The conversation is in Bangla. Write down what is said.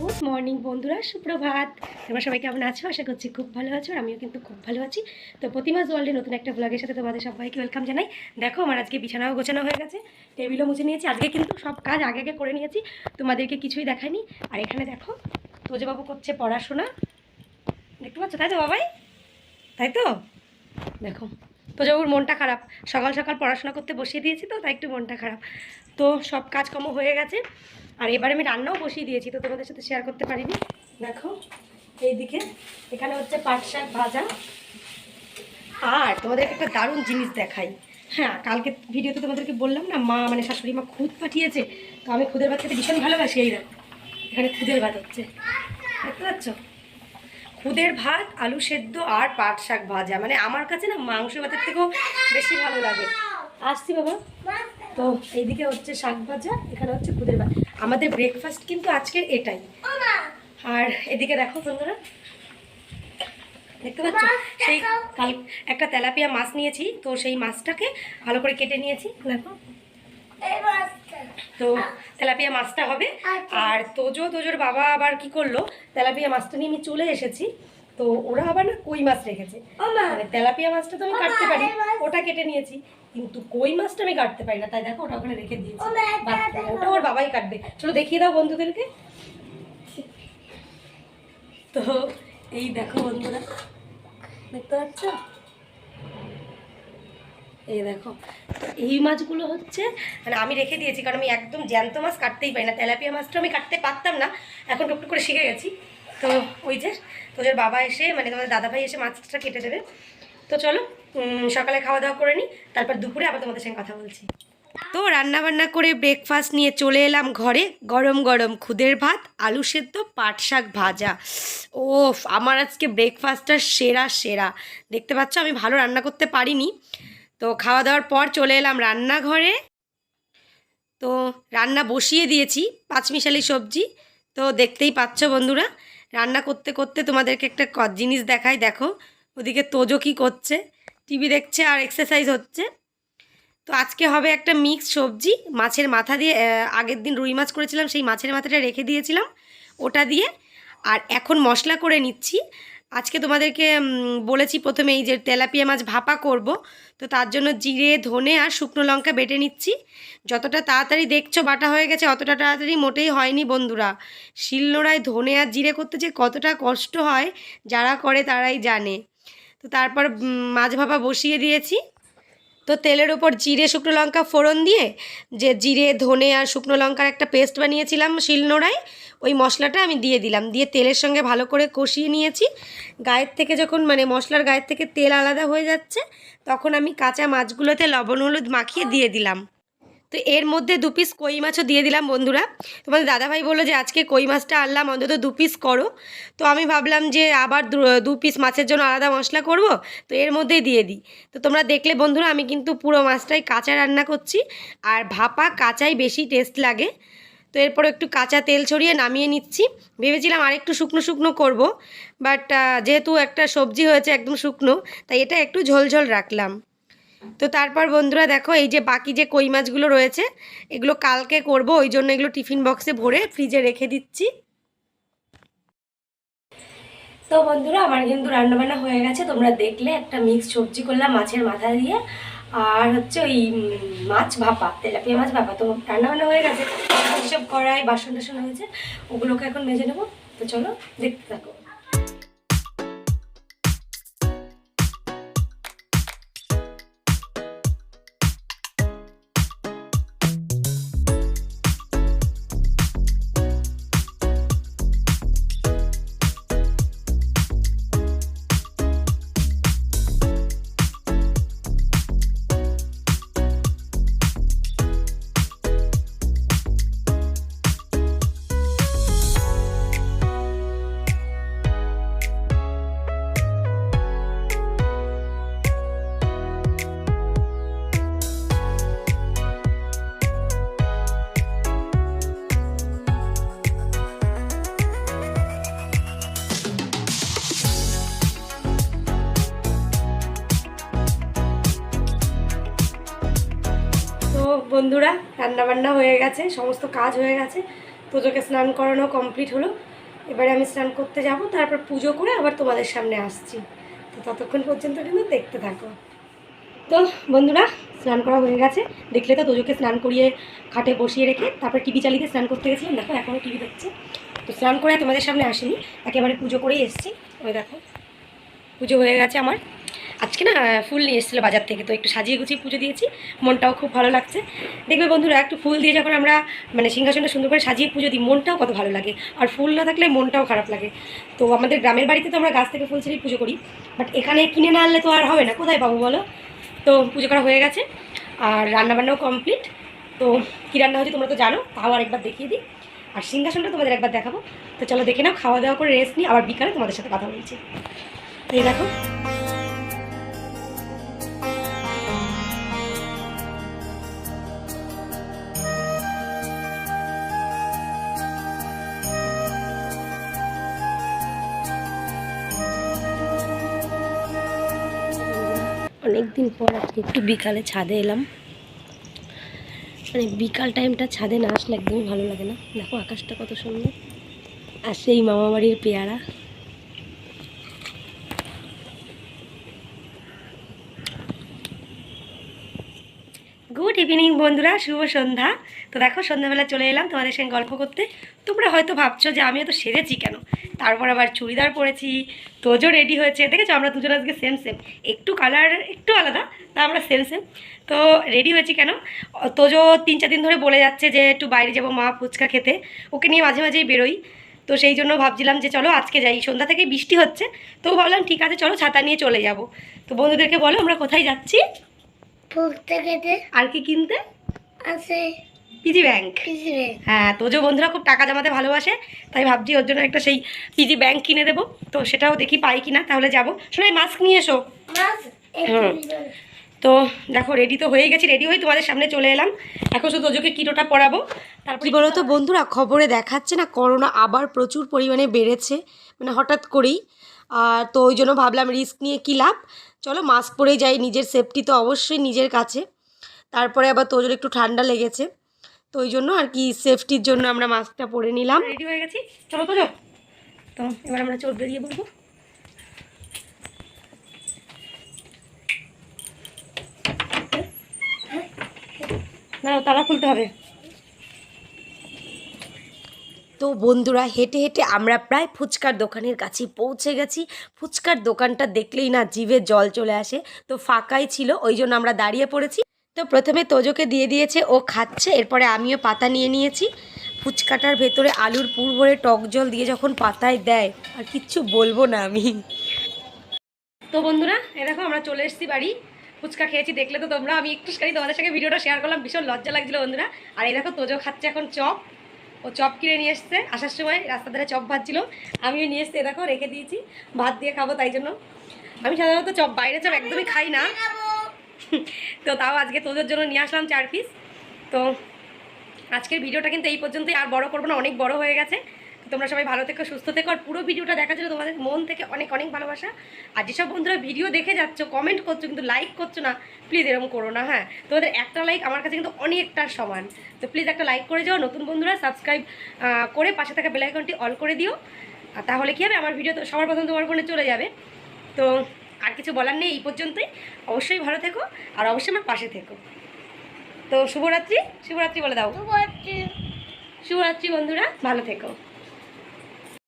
গুড মর্নিং বন্ধুরা, সুপ্রভাত। তোমরা সবাই কেমন আছো? আশা করছি খুব ভালো আছো, আমিও কিন্তু খুব ভালো আছি। তো প্রতিমা ওয়ার্ল্ডের নতুন একটা ব্লগের সাথে তোমাদের সবাইকে ওয়েলকাম জানাই। দেখো আমার আজকে বিছানাও গোছানো হয়ে গেছে, টেবিলও মুছে নিয়েছি। আজকে কিন্তু সব কাজ আগে আগে করে নিয়েছি, তোমাদেরকে কিছুই দেখাইনি। আর এখানে দেখো তোজবাবু করছে পড়াশোনা, দেখতে পাচ্ছ তাই তো বাবাই? তাই তো দেখো তোজবাবুর মনটা খারাপ, সকাল সকাল পড়াশোনা করতে বসিয়ে দিয়েছি তো তাই একটু মনটা খারাপ। তো সব কাজকর্ম হয়ে গেছে, আর এবার আমি রান্নাও বসিয়ে দিয়েছি, তো তোমাদের সাথে শেয়ার করতে পারিনি। দেখো এইদিকে এখানে হচ্ছে পাট শাক ভাজা। আর তোমাদেরকে একটা দারুণ জিনিস দেখাই। হ্যাঁ, কালকে ভিডিওতে তোমাদেরকে বললাম না, মা মানে শাশুড়ি মা খুদ পাঠিয়েছে, তো আমি খুদের ভাত খেতে ভীষণ ভালোবাসি। এই দেখো এখানে খুদের ভাত হচ্ছে, দেখতে পাচ্ছ? খুদের ভাত, আলু সেদ্ধ আর পাট শাক ভাজা, মানে আমার কাছে না মাংস ভাতের থেকেও বেশি ভালো লাগে। আসছি বাবা। তো এইদিকে হচ্ছে শাক ভাজা, এখানে হচ্ছে খুদের ভাত। আমাদের ব্রেকফাস্ট কিন্তু আজকের এটাই। আর এদিকে দেখো বন্ধুরা, দেখতে পাচ্ছ সেই কাল একটা তেলাপিয়া মাছ নিয়েছি, তো সেই মাছটাকে ভালো করে কেটে নিয়েছি। দেখো তো তেলাপিয়া মাছটা হবে। আর তোজোর বাবা আবার কি করলো, তেলাপিয়া মাছটা নিয়ে আমি চলে এসেছি, তো ওরা আবার না কই মাছ রেখেছে। মানে তেলাপিয়া মাছটা তো আমি কাটতে পারি, ওটা কেটে নিয়েছি, কিন্তু কই মাছটা আমি কাটতে পারি না, তাই দেখো ওটা ওখানে রেখে দিয়েছি। ওটা ওর বাবাই কাটবে। চলো দেখিয়ে দাও বন্ধুদেরকে। তো এই দেখো বন্ধুরা, দেখতে পাচ্ছ? এই দেখো, তো এই মাছগুলো হচ্ছে মানে আমি রেখে দিয়েছি, কারণ আমি একদম জ্যান্ত মাছ কাটতেই পারি না। তেলাপিয়া মাছটা আমি কাটতে পারতাম না, এখন টুকটুক করে শিখে গেছি। তো ওই যে তোদের বাবা এসে মানে তোমাদের দাদাভাই এসে মাছটা কেটে দেবে। তো চলো সকালে খাওয়া দাওয়া করে নিই, তারপর দুপুরে আবার তোমাদের সঙ্গে কথা বলছি। তো রান্না বান্না করে ব্রেকফাস্ট নিয়ে চলে এলাম ঘরে। গরম গরম খুদের ভাত, আলু সেদ্ধ, পাট শাক ভাজা। ও আমার আজকে ব্রেকফাস্টটা সেরা সেরা। দেখতে পাচ্ছ আমি ভালো রান্না করতে পারিনি। তো খাওয়া দাওয়ার পর চলে এলাম রান্নাঘরে। তো রান্না বসিয়ে দিয়েছি, পাঁচমিশালি সবজি। তো দেখতেই পাচ্ছ বন্ধুরা, রান্না করতে করতে তোমাদেরকে একটা জিনিস দেখাই। দেখো ওদিকে তোজো কী করছে, টিভি দেখছে আর এক্সারসাইজ হচ্ছে। তো আজকে হবে একটা মিক্স সবজি, মাছের মাথা দিয়ে। আগের দিন রুই মাছ করেছিলাম, সেই মাছের মাথাটা রেখে দিয়েছিলাম, ওটা দিয়ে। আর এখন মশলা করে নিচ্ছি। আজকে তোমাদেরকে বলেছি প্রথমেই যে তেলাপিয়া মাছ ভাপা করব, তো তার জন্য জিরে, ধনে আর শুকনো লঙ্কা বেটে নিচ্ছি। যতটা তাড়াতাড়ি দেখছো বাটা হয়ে গেছে, অতটা তাড়াতাড়ি মোটেই হয়নি বন্ধুরা। শিলনোড়ায় ধনে আর জিরে করতে যে কতটা কষ্ট হয়, যারা করে তারাই জানে। তো তারপর মাছ ভাপা বসিয়ে দিয়েছি। তো তেলের ওপর জিরে, শুকনো লঙ্কা ফোড়ন দিয়ে, যে জিরে, ধনে আর শুকনো লঙ্কার একটা পেস্ট বানিয়েছিলাম শিলনোড়ায়, ওই মশলাটা আমি দিয়ে দিলাম। দিয়ে তেলের সঙ্গে ভালো করে কষিয়ে নিয়েছি। গায়ের থেকে যখন মানে মশলার গায়ের থেকে তেল আলাদা হয়ে যাচ্ছে, তখন আমি কাঁচা মাছগুলোতে লবণ হলুদ মাখিয়ে দিয়ে দিলাম। তো এর মধ্যে 2 পিস কই মাছও দিয়ে দিলাম বন্ধুরা। তোমাদের দাদাভাই বললো যে আজকে কই মাছটা আনলাম, অন্তত 2 পিস করো। তো আমি ভাবলাম যে আবার 2 পিস মাছের জন্য আলাদা মশলা করব, তো এর মধ্যেই দিয়ে দিই। তো তোমরা দেখলে বন্ধুরা, আমি কিন্তু পুরো মাছটাই কাঁচা রান্না করছি, আর ভাপা কাঁচাই বেশি টেস্ট লাগে। তো এরপর একটু কাঁচা তেল ছড়িয়ে নামিয়ে নিচ্ছি। ভেবেছিলাম আর একটু শুকনো শুকনো করব, বাট যেহেতু একটা সবজি হয়েছে একদম শুকনো, তাই এটা একটু ঝোলঝোল রাখলাম। তো তারপর বন্ধুরা দেখো, এই যে বাকি যে কই মাছগুলো রয়েছে, এগুলো কালকে করব, ওই জন্য এগুলো টিফিন বক্সে ভরে ফ্রিজে রেখে দিচ্ছি। তো বন্ধুরা আমার কিন্তু রান্নাবান্না হয়ে গেছে, তোমরা দেখলে একটা মিক্স সবজি করলাম মাছের মাথা দিয়ে, আর হচ্ছে ওই মাছ ভাপা, তেলাপিয়া মাছ ভাপা। তো রান্নাবান্না হয়ে গেছে, সব কড়াই বাসন টাসন হয়েছে, ওগুলোকে এখন মেজে নেবো। তো চলো দেখতে থাকো। বন্ধুরা রান্নাবান্না হয়ে গেছে, সমস্ত কাজ হয়ে গেছে, তোজোকে স্নান করানো কমপ্লিট হলো। এবারে আমি স্নান করতে যাব, তারপর পুজো করে আবার তোমাদের সামনে আসছি। তো ততক্ষণ পর্যন্ত কিন্তু দেখতে থাকো। তো বন্ধুরা, স্নান করা হয়ে গেছে, দেখলে তো তোজোকে স্নান করিয়ে খাটে বসিয়ে রেখে তারপর টিভি চালিয়ে স্নান করতে গেছিলাম। দেখো এখনও টিভি দেখছে। তো স্নান করে তোমাদের সামনে আসিনি, একেবারে পুজো করেই এসেছি। ওই দেখো পুজো হয়ে গেছে আমার। আজকে না ফুল নিয়ে এসেছিলো বাজার থেকে, তো একটু সাজিয়ে গুছিয়ে পুজো দিয়েছি, মনটাও খুব ভালো লাগছে। দেখবে বন্ধুরা, একটু ফুল দিয়ে যখন আমরা মানে সিংহাসনটা সুন্দর করে সাজিয়ে পুজো দিই, মনটাও কত ভালো লাগে। আর ফুল না থাকলে মনটাও খারাপ লাগে। তো আমাদের গ্রামের বাড়িতে তো আমরা গাছ থেকে ফুল ছিঁড়ে পুজো করি, বাট এখানে কিনে না আনলে তো আর হবে না, কোথায় পাবো বলো। তো পুজো করা হয়ে গেছে আর রান্নাবান্নাও কমপ্লিট। তো কী রান্না হয়েছে তোমরা তো জানো, তাও আর একবার দেখিয়ে দিই। আর সিংহাসনটা তোমাদের একবার দেখাবো। তো চলো দেখে নাও, খাওয়া দাওয়া করে রেস্ট নিই, আবার বিকালে তোমাদের সাথে কথা বলছি। এই দেখো অনেকদিন পর আজকে একটু বিকালে ছাদে এলাম। মানে বিকাল টাইমটা ছাদে না আসলে একদমই ভালো লাগে না। দেখো আকাশটা কত সুন্দর, আর সেই মামা বাড়ির পেয়ারা। গুড ইভিনিং বন্ধুরা, শুভ সন্ধ্যা। তো দেখো সন্ধ্যাবেলা চলে এলাম তোমাদের সঙ্গে গল্প করতে। তোমরা হয়তো ভাবছো যে আমি তো সেজেছি কেন, তারপর আবার চুড়িদার পরেছি, তোজো রেডি হয়েছে। দেখেছো আমরা দুজন আজকে সেম সেম, একটু কালার একটু আলাদা, তা আমরা সেম সেম। তো রেডি হয়েছি কেন, তোজো 3-4 দিন ধরে বলে যাচ্ছে যে একটু বাইরে যাবো মা ফুচকা খেতে, ওকে নিয়ে মাঝে মাঝেই বেরোই। তো সেই জন্য ভাবছিলাম যে চলো আজকে যাই, সন্ধ্যা থেকে বৃষ্টি হচ্ছে, তো ভাবলাম ঠিক আছে চলো ছাতা নিয়ে চলে যাব। তো বন্ধুদেরকে বলো আমরা কোথায় যাচ্ছি। ফুচকা খেতে। আর কি কিনতে আছে? PG bank. হ্যাঁ, তোজো বন্ধুরা খুব টাকা জমাতে ভালোবাসে, তাই ভাবছি ওর জন্য একটা সেই পিজি ব্যাংক কিনে দেবো। তো সেটাও দেখি পাই কিনা, তাহলে যাবো। শোনাই মাস্ক নিয়ে এসো। তো দেখো রেডি তো হয়ে গেছি, রেডি হয়ে তোমাদের সামনে চলে এলাম। এখন শুধু তোজোকে কিটোটা পরাবো। তারপর কি বলো তো বন্ধুরা, খবরে দেখাচ্ছে না করোনা আবার প্রচুর পরিমাণে বেড়েছে, মানে হঠাৎ করেই। আর তো ওই জন্য ভাবলাম রিস্ক নিয়ে কী লাভ, চলো মাস্ক পরেই যাই, নিজের সেফটি তো অবশ্যই নিজের কাছে। তারপরে আবার তোজোর একটু ঠান্ডা লেগেছে, তো ওই জন্য আর কি সেফটির জন্য আমরা মাস্কটা পরে নিলাম। রেডি হয়ে গেছি, চলো তোজো। তো এবার আমরা চোখ বেরিয়ে বলবো। না তালা খুলতে হবে। তো বন্ধুরা হেঁটে হেঁটে আমরা প্রায় ফুচকার দোকানের কাছে পৌঁছে গেছি। ফুচকার দোকানটা দেখলেই না জিভে জল চলে আসে, তো ফাঁকাই ছিল, ওই জন্য আমরা দাঁড়িয়ে পড়েছি। তো প্রথমে তোজোকে দিয়ে দিয়েছে, ও খাচ্ছে, এরপরে আমিও পাতা নিয়ে নিয়েছি। ফুচকাটার ভেতরে আলুর পুর ভরে টক জল দিয়ে যখন পাতায় দেয়, আর কিচ্ছু বলবো না আমি। তো বন্ধুরা এ দেখো আমরা চলে এসেছি বাড়ি, ফুচকা খেয়েছি দেখলে তো তোমরা। আমি একটুখানি তোমাদের সঙ্গে ভিডিওটা শেয়ার করলাম, ভীষণ লজ্জা লাগছিল বন্ধুরা। আর এই দেখো তোজো খাচ্ছে এখন চপ, ও চপ কিনে নিয়ে এসছে, আসার সময় রাস্তা ধারে চপ ভাজছিল, আমিও নিয়ে এসছি। দেখো রেখে দিয়েছি, ভাত দিয়ে খাবো, তাই জন্য। আমি সাধারণত চপ বাইরে চপ একদমই খাই না, তো তাও আজকে তোদের জন্য নিয়ে আসলাম 4 পিস। তো আজকের ভিডিওটা কিন্তু এই পর্যন্তই, আর বড় করবো না, অনেক বড় হয়ে গেছে। তোমরা সবাই ভালো থেকো, সুস্থ থেকো, আর পুরো ভিডিওটা দেখার জন্য তোমাদের মন থেকে অনেক অনেক ভালোবাসা। আর যেসব বন্ধুরা ভিডিও দেখে যাচ্ছ, কমেন্ট করছো কিন্তু লাইক করছো না, প্লিজ এরকম করো না। হ্যাঁ, তোমাদের একটা লাইক আমার কাছে কিন্তু অনেকটা সমান, তো প্লিজ একটা লাইক করে যাও। নতুন বন্ধুরা সাবস্ক্রাইব করে পাশে থাকা বেল আইকনটি অল করে দিও, আর তাহলে কী হবে, আমার ভিডিও তো সবার প্রথম তোমার ফোনে চলে যাবে। তো আর কিছু বলার নেই, এই পর্যন্তই। অবশ্যই ভালো থেকো, আর অবশ্যই আমার পাশে থেকো। তো শুভরাত্রি, শুভরাত্রি বলে দাও। শুভরাত্রি বন্ধুরা, ভালো থেকো।